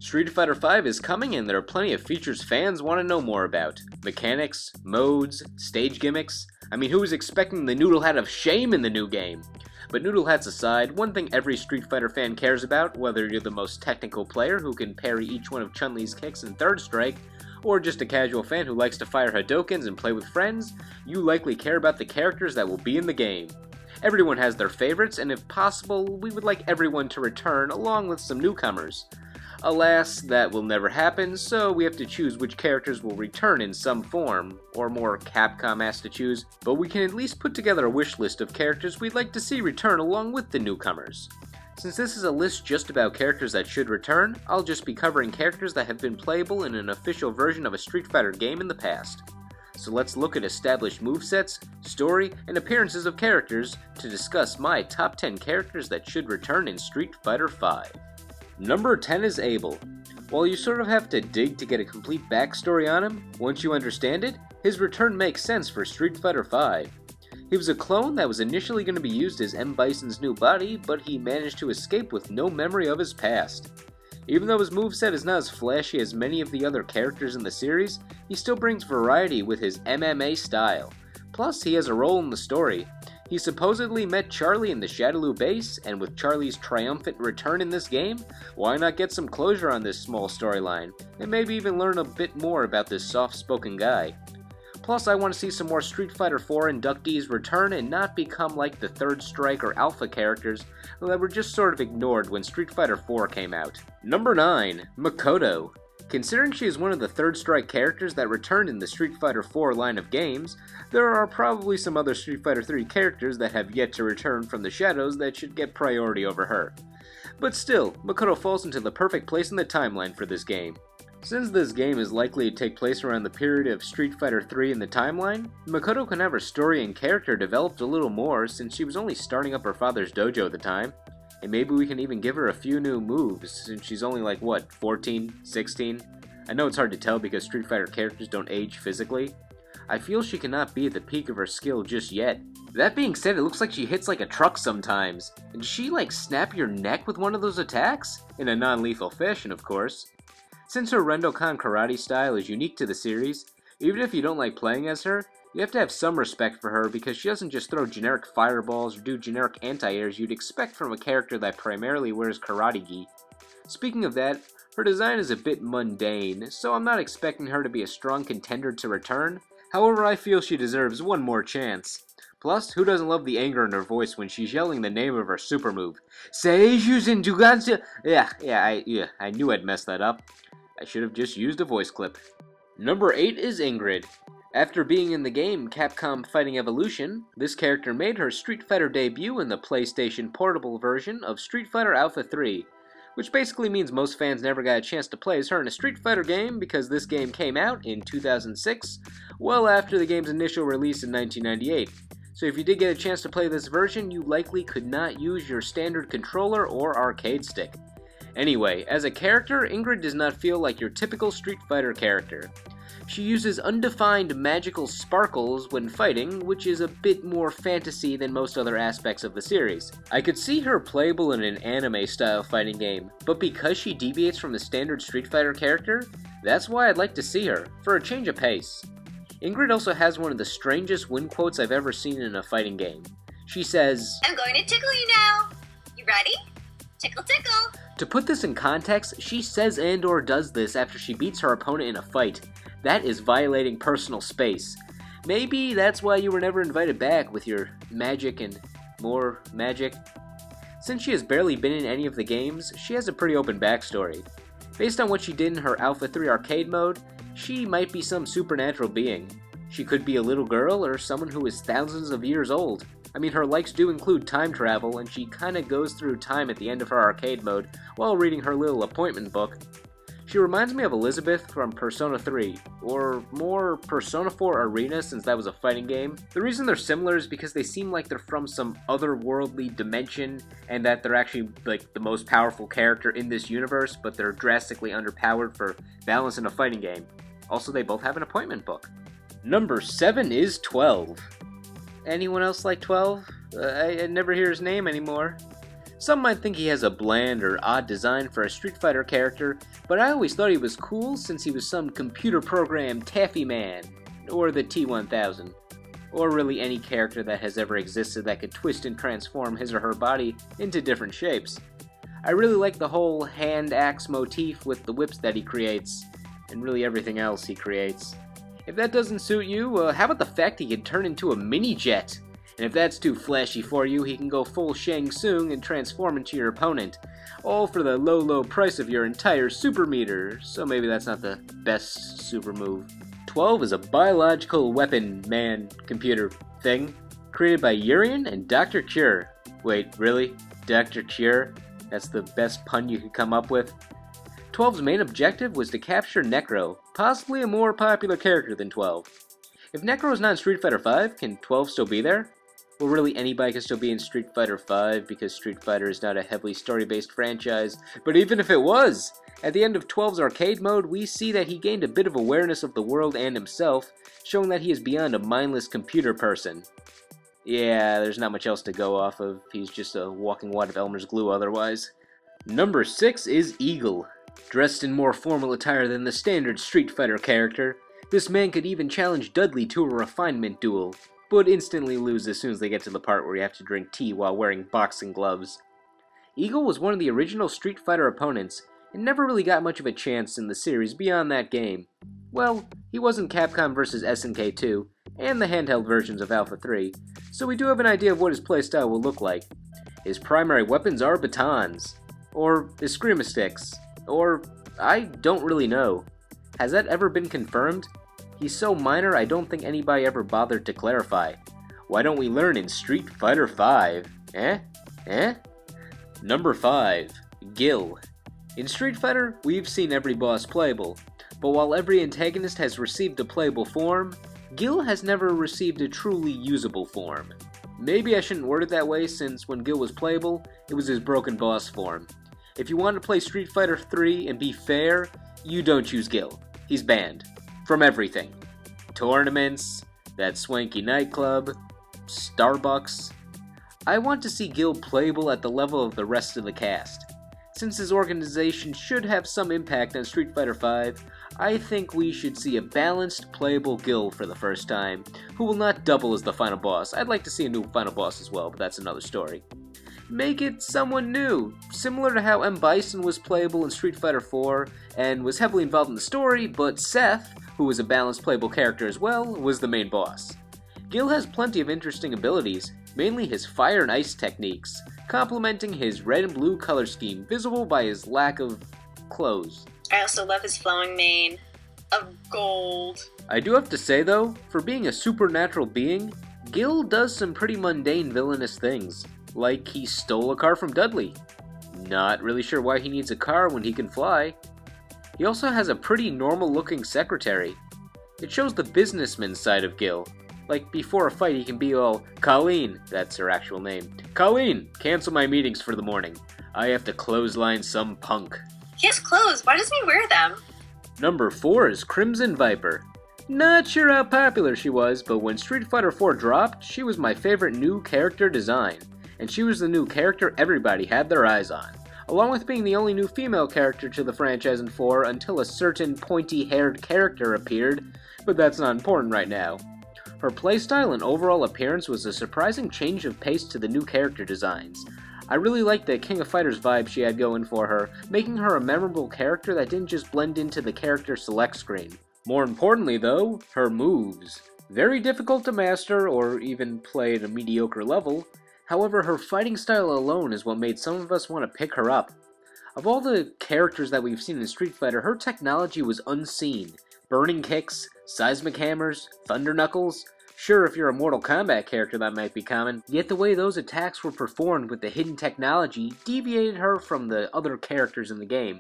Street Fighter V is coming and there are plenty of features fans want to know more about. Mechanics, modes, stage gimmicks. I mean, who was expecting the noodle hat of shame in the new game? But noodle hats aside, one thing every Street Fighter fan cares about, whether you're the most technical player who can parry each one of Chun-Li's kicks in Third Strike, or just a casual fan who likes to fire Hadokens and play with friends, you likely care about the characters that will be in the game. Everyone has their favorites, and if possible, we would like everyone to return along with some newcomers. Alas, that will never happen, so we have to choose which characters will return in some form, or more Capcom has to choose, but we can at least put together a wish list of characters we'd like to see return along with the newcomers. Since this is a list just about characters that should return, I'll just be covering characters that have been playable in an official version of a Street Fighter game in the past. So let's look at established movesets, story, and appearances of characters to discuss my top 10 characters that should return in Street Fighter V. Number 10 is Abel. While you sort of have to dig to get a complete backstory on him, once you understand it, his return makes sense for Street Fighter V. He was a clone that was initially going to be used as M. Bison's new body, but he managed to escape with no memory of his past. Even though his moveset is not as flashy as many of the other characters in the series, he still brings variety with his MMA style. Plus, he has a role in the story. He supposedly met Charlie in the Shadaloo base, and with Charlie's triumphant return in this game, why not get some closure on this small storyline, and maybe even learn a bit more about this soft-spoken guy. Plus, I want to see some more Street Fighter IV inductees return and not become like the Third Strike or Alpha characters that were just sort of ignored when Street Fighter IV came out. Number 9. Makoto. Considering she is one of the Third Strike characters that returned in the Street Fighter IV line of games, there are probably some other Street Fighter III characters that have yet to return from the shadows that should get priority over her. But still, Makoto falls into the perfect place in the timeline for this game. Since this game is likely to take place around the period of Street Fighter III in the timeline, Makoto can have her story and character developed a little more since she was only starting up her father's dojo at the time. And maybe we can even give her a few new moves, since she's only like, 14, 16? I know it's hard to tell because Street Fighter characters don't age physically. I feel she cannot be at the peak of her skill just yet. That being said, it looks like she hits like a truck sometimes. And does she snap your neck with one of those attacks? In a non-lethal fashion, of course. Since her Rendokan karate style is unique to the series, even if you don't like playing as her, you have to have some respect for her because she doesn't just throw generic fireballs or do generic anti-airs you'd expect from a character that primarily wears karate gi. Speaking of that, her design is a bit mundane, so I'm not expecting her to be a strong contender to return. However, I feel she deserves one more chance. Plus, who doesn't love the anger in her voice when she's yelling the name of her super move? Seijushin Dugansu. I knew I'd mess that up. I should have just used a voice clip. Number 8 is Ingrid. After being in the game Capcom Fighting Evolution, this character made her Street Fighter debut in the PlayStation Portable version of Street Fighter Alpha 3, which basically means most fans never got a chance to play as her in a Street Fighter game because this game came out in 2006, well after the game's initial release in 1998. So if you did get a chance to play this version, you likely could not use your standard controller or arcade stick. Anyway, as a character, Ingrid does not feel like your typical Street Fighter character. She uses undefined magical sparkles when fighting, which is a bit more fantasy than most other aspects of the series. I could see her playable in an anime-style fighting game, but because she deviates from the standard Street Fighter character, that's why I'd like to see her, for a change of pace. Ingrid also has one of the strangest win quotes I've ever seen in a fighting game. She says, "I'm going to tickle you now. You ready? Tickle, tickle." To put this in context, she says and or does this after she beats her opponent in a fight. That is violating personal space. Maybe that's why you were never invited back with your magic and more magic. Since she has barely been in any of the games, she has a pretty open backstory. Based on what she did in her Alpha 3 arcade mode, she might be some supernatural being. She could be a little girl or someone who is thousands of years old. I mean, her likes do include time travel, and she kinda goes through time at the end of her arcade mode while reading her little appointment book. She reminds me of Elizabeth from Persona 3, or more Persona 4 Arena since that was a fighting game. The reason they're similar is because they seem like they're from some otherworldly dimension, and that they're actually the most powerful character in this universe, but they're drastically underpowered for balance in a fighting game. Also, they both have an appointment book. Number 7 is 12. Anyone else like 12? I never hear his name anymore. Some might think he has a bland or odd design for a Street Fighter character, but I always thought he was cool since he was some computer-programmed taffy man, or the T-1000, or really any character that has ever existed that could twist and transform his or her body into different shapes. I really like the whole hand axe motif with the whips that he creates, and really everything else he creates. If that doesn't suit you, how about the fact he can turn into a mini-jet? And if that's too flashy for you, he can go full Shang Tsung and transform into your opponent, all for the low price of your entire super meter, so maybe that's not the best super move. 12 is a biological weapon man-computer thing, created by Urian and Dr. Cure. Wait, really? Dr. Cure? That's the best pun you could come up with? 12's main objective was to capture Necro, possibly a more popular character than 12. If Necro is not in Street Fighter V, can 12 still be there? Well, really anybody can still be in Street Fighter V because Street Fighter is not a heavily story-based franchise, but even if it was, at the end of 12's arcade mode, we see that he gained a bit of awareness of the world and himself, showing that he is beyond a mindless computer person. Yeah, there's not much else to go off of, he's just a walking wad of Elmer's glue otherwise. Number 6 is Eagle. Dressed in more formal attire than the standard Street Fighter character, this man could even challenge Dudley to a refinement duel, but instantly lose as soon as they get to the part where you have to drink tea while wearing boxing gloves. Eagle was one of the original Street Fighter opponents, and never really got much of a chance in the series beyond that game. Well, he was in Capcom vs. SNK 2, and the handheld versions of Alpha 3, so we do have an idea of what his playstyle will look like. His primary weapons are batons, or Eskrima sticks, or I don't really know. Has that ever been confirmed? He's so minor I don't think anybody ever bothered to clarify. Why don't we learn in Street Fighter V? Number 5. Gil. In Street Fighter, we've seen every boss playable, but while every antagonist has received a playable form, Gil has never received a truly usable form. Maybe I shouldn't word it that way since when Gil was playable, it was his broken boss form. If you want to play Street Fighter 3 and be fair, you don't choose Gil. He's banned. From everything. Tournaments, that swanky nightclub, Starbucks. I want to see Gil playable at the level of the rest of the cast. Since his organization should have some impact on Street Fighter V, I think we should see a balanced, playable Gil for the first time, who will not double as the final boss. I'd like to see a new final boss as well, but that's another story. Make it someone new, similar to how M. Bison was playable in Street Fighter 4 and was heavily involved in the story, but Seth, who was a balanced playable character as well, was the main boss. Gil has plenty of interesting abilities, mainly his fire and ice techniques, complementing his red and blue color scheme, visible by his lack of clothes. I also love his flowing mane of gold. I do have to say though, for being a supernatural being, Gil does some pretty mundane villainous things, like he stole a car from Dudley. Not really sure why he needs a car when he can fly. He also has a pretty normal-looking secretary. It shows the businessman side of Gil. Like, before a fight he can be all, "Colleen," that's her actual name. "Colleen, cancel my meetings for the morning. I have to clothesline some punk." He has clothes, why doesn't he wear them? Number 4 is Crimson Viper. Not sure how popular she was, but when Street Fighter 4 dropped, she was my favorite new character design. And she was the new character everybody had their eyes on, along with being the only new female character to the franchise in 4 until a certain pointy-haired character appeared, but that's not important right now. Her playstyle and overall appearance was a surprising change of pace to the new character designs. I really liked the King of Fighters vibe she had going for her, making her a memorable character that didn't just blend into the character select screen. More importantly though, her moves. Very difficult to master or even play at a mediocre level. However, her fighting style alone is what made some of us want to pick her up. Of all the characters that we've seen in Street Fighter, her technology was unseen. Burning kicks, seismic hammers, thunder knuckles. Sure, if you're a Mortal Kombat character that might be common, yet the way those attacks were performed with the hidden technology deviated her from the other characters in the game.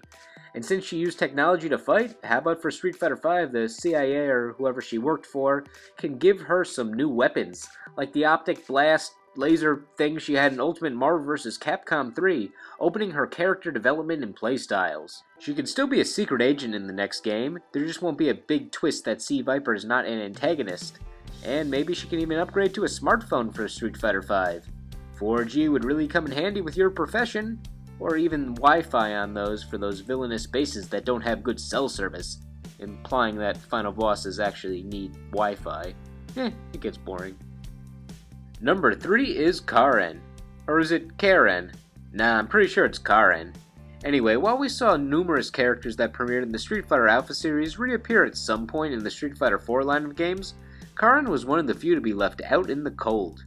And since she used technology to fight, how about for Street Fighter V, the CIA or whoever she worked for can give her some new weapons, like the optic blast laser thing she had in Ultimate Marvel vs. Capcom 3, opening her character development and playstyles. She can still be a secret agent in the next game, there just won't be a big twist that C. Viper is not an antagonist. And maybe she can even upgrade to a smartphone for Street Fighter V. 4G would really come in handy with your profession, or even Wi-Fi on those for those villainous bases that don't have good cell service, implying that final bosses actually need Wi-Fi. It gets boring. Number 3 is Karen. Or is it Karen? Nah, I'm pretty sure it's Karen. Anyway, while we saw numerous characters that premiered in the Street Fighter Alpha series reappear at some point in the Street Fighter 4 line of games, Karen was one of the few to be left out in the cold.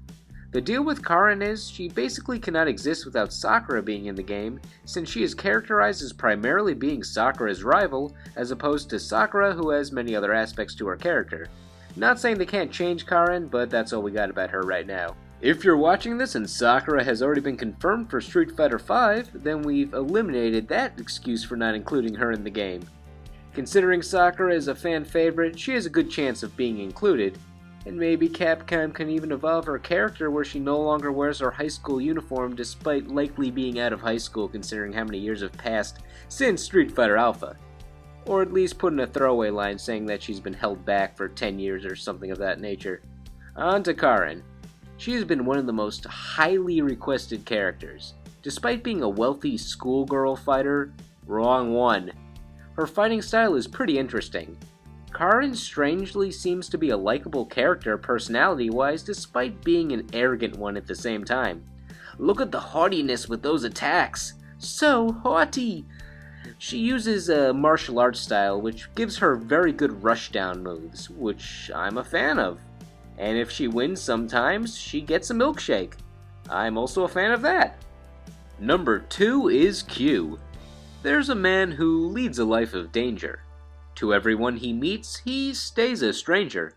The deal with Karen is she basically cannot exist without Sakura being in the game, since she is characterized as primarily being Sakura's rival, as opposed to Sakura, who has many other aspects to her character. Not saying they can't change Karen, but that's all we got about her right now. If you're watching this and Sakura has already been confirmed for Street Fighter V, then we've eliminated that excuse for not including her in the game. Considering Sakura is a fan favorite, she has a good chance of being included, and maybe Capcom can even evolve her character where she no longer wears her high school uniform despite likely being out of high school considering how many years have passed since Street Fighter Alpha. Or at least put in a throwaway line saying that she's been held back for 10 years or something of that nature. On to Karen. She has been one of the most highly requested characters. Despite being a wealthy schoolgirl fighter, wrong one. Her fighting style is pretty interesting. Karen strangely seems to be a likable character personality-wise despite being an arrogant one at the same time. Look at the haughtiness with those attacks! So haughty! She uses a martial arts style which gives her very good rushdown moves, which I'm a fan of. And if she wins sometimes, she gets a milkshake. I'm also a fan of that. Number 2 is Q. There's a man who leads a life of danger. To everyone he meets, he stays a stranger.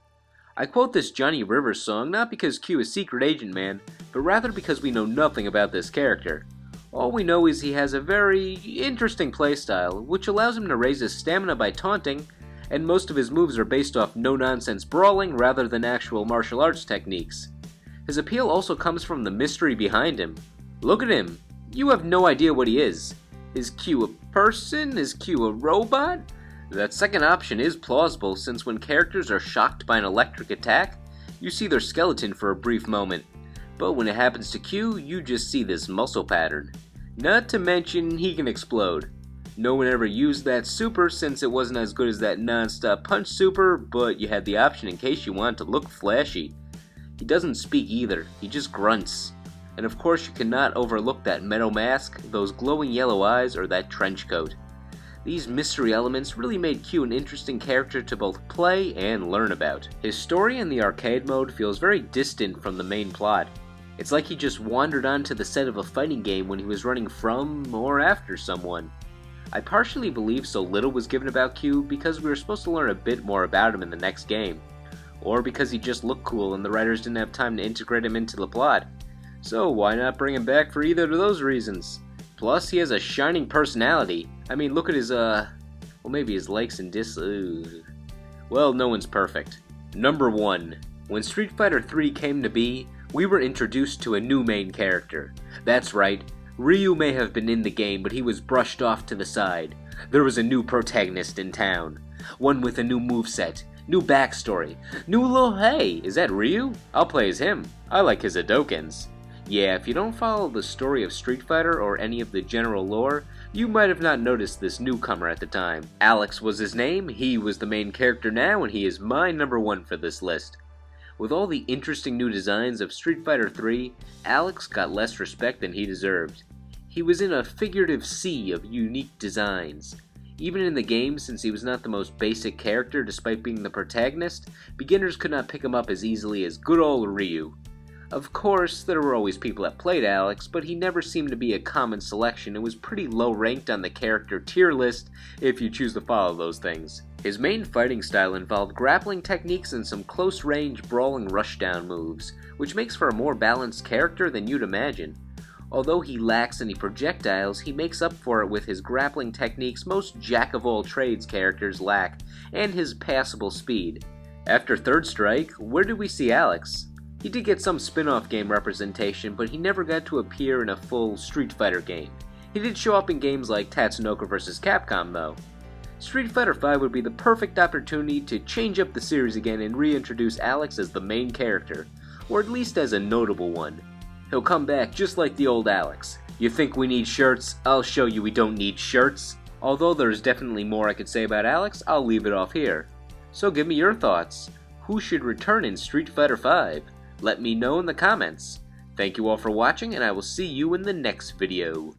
I quote this Johnny Rivers song not because Q is Secret Agent Man, but rather because we know nothing about this character. All we know is he has a very interesting playstyle, which allows him to raise his stamina by taunting, and most of his moves are based off no-nonsense brawling rather than actual martial arts techniques. His appeal also comes from the mystery behind him. Look at him. You have no idea what he is. Is Q a person? Is Q a robot? That second option is plausible, since when characters are shocked by an electric attack, you see their skeleton for a brief moment. But when it happens to Q, you just see this muscle pattern. Not to mention, he can explode. No one ever used that super since it wasn't as good as that non-stop punch super, but you had the option in case you wanted to look flashy. He doesn't speak either, he just grunts. And of course you cannot overlook that metal mask, those glowing yellow eyes, or that trench coat. These mystery elements really made Q an interesting character to both play and learn about. His story in the arcade mode feels very distant from the main plot. It's like he just wandered onto the set of a fighting game when he was running from or after someone. I partially believe so little was given about Q because we were supposed to learn a bit more about him in the next game, or because he just looked cool and the writers didn't have time to integrate him into the plot. So why not bring him back for either of those reasons? Plus, he has a shining personality. I mean, look at his, maybe his likes and dislikes. Well, no one's perfect. Number 1. When Street Fighter 3 came to be, we were introduced to a new main character. That's right, Ryu may have been in the game, but he was brushed off to the side. There was a new protagonist in town. One with a new moveset, new backstory, new little hey, is that Ryu? I'll play as him. I like his Hadokens. Yeah, if you don't follow the story of Street Fighter or any of the general lore, you might have not noticed this newcomer at the time. Alex was his name, he was the main character now, and he is my number 1 for this list. With all the interesting new designs of Street Fighter 3, Alex got less respect than he deserved. He was in a figurative sea of unique designs. Even in the game, since he was not the most basic character despite being the protagonist, beginners could not pick him up as easily as good old Ryu. Of course, there were always people that played Alex, but he never seemed to be a common selection and was pretty low ranked on the character tier list if you choose to follow those things. His main fighting style involved grappling techniques and some close-range brawling rushdown moves, which makes for a more balanced character than you'd imagine. Although he lacks any projectiles, he makes up for it with his grappling techniques most jack-of-all-trades characters lack, and his passable speed. After Third Strike, where did we see Alex? He did get some spin-off game representation, but he never got to appear in a full Street Fighter game. He did show up in games like Tatsunoko vs. Capcom though. Street Fighter V would be the perfect opportunity to change up the series again and reintroduce Alex as the main character, or at least as a notable one. He'll come back just like the old Alex. You think we need shirts? I'll show you we don't need shirts. Although there's definitely more I could say about Alex, I'll leave it off here. So give me your thoughts. Who should return in Street Fighter V? Let me know in the comments. Thank you all for watching, and I will see you in the next video.